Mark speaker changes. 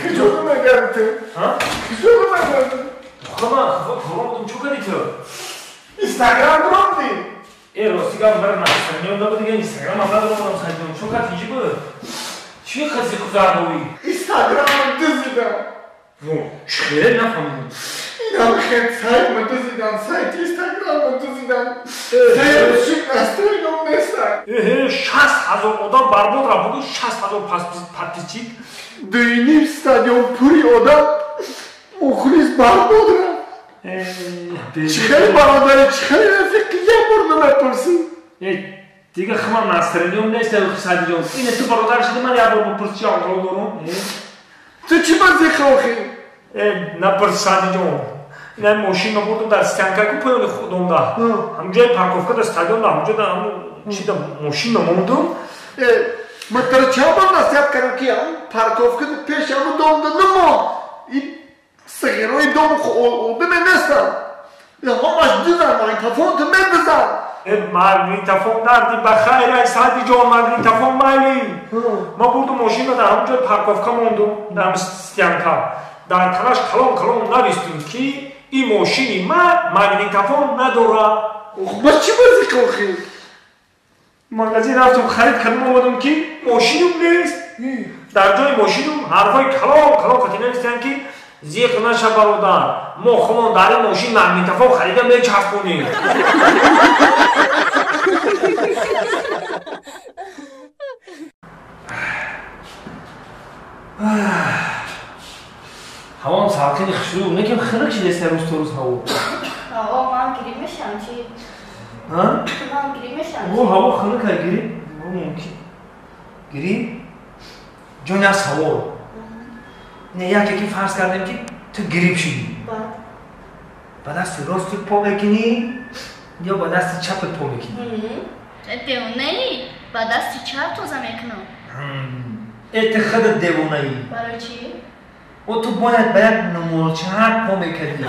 Speaker 1: Kıcıyorum ben geldim.
Speaker 2: Ha?
Speaker 1: Kıcıyorum ben geldim.
Speaker 2: Kıvamadım çok editör.
Speaker 1: Instagram durum değil.
Speaker 2: Rostiga var nasıl? Ne oldu bu diye Instagram haber olalım saydım. Çok atıcı bu. Şu kızı kuzardı
Speaker 1: Instagram'ın diziden.
Speaker 2: Bu şöyle ne yapalım?
Speaker 1: İnan hep sayma diziden, sayt Instagram'ın diziden. Sayın şu Instagram mesela.
Speaker 2: Şans hazır odan barbodra budu şans hazır partisçik.
Speaker 1: Düğünür stadyon puri oda. Okulis barbodra. Çıkar baroları çıkar fikriye burnum yaparsın.
Speaker 2: Diga xamam nasreliyorum neyse sadece olsun. Yine tu barodar şimdi ben yapıyorum bu pırçı algılıyorum.
Speaker 1: Tu çi bazı kalkın?
Speaker 2: Na pırçı sadece olsun. Yine moşinle buldum da stanka kupayonu xudumda. Hamca parkovka da stadyumda hamca da çida moşinle buldum.
Speaker 1: Mıtırı çabuk nasıl yapkarım ki ya? Parkovka da peşamı doldu mu? Sıgır o domu oldu mu neslan? Hamaş düzen mikrofon tu ben düzen.
Speaker 2: Magnetofon derdi bakayra sadece o magnetofon mali. Ma buldum moşinle da hamca parkovka buldum. Dam stanka. Dar talaş kalon navistim ki این ماشینی من مگنیتوفون ندارم.
Speaker 1: باز چی بازی کنی؟
Speaker 2: مغازه رفتم خرید کردم اومدم که ماشینم نیست. در جای ماشینم حرفای کلام قاطی نمیستن که زیق نشه برادر ما خودمون در این ماشین مگنیتوفون خریدم بچرخونیم. Havam sakin xşuru, ne kim xırık şile serus torus hava.
Speaker 3: Hava man girmişəm ki.
Speaker 2: Ha?
Speaker 3: Man girmişəm.
Speaker 2: O hava xırık ha girib. O mümkün. Girib. Jonas hava. Ne ya ki farz kardem ki tu girib şidi. Ba dast rost po mekini ya ba dast chap po mekini.
Speaker 3: Devonayı ba dast chap to zamekno.
Speaker 2: Etikhad devonayı.
Speaker 3: برای چی؟
Speaker 2: و تو باید نمورچه ها پا میکردی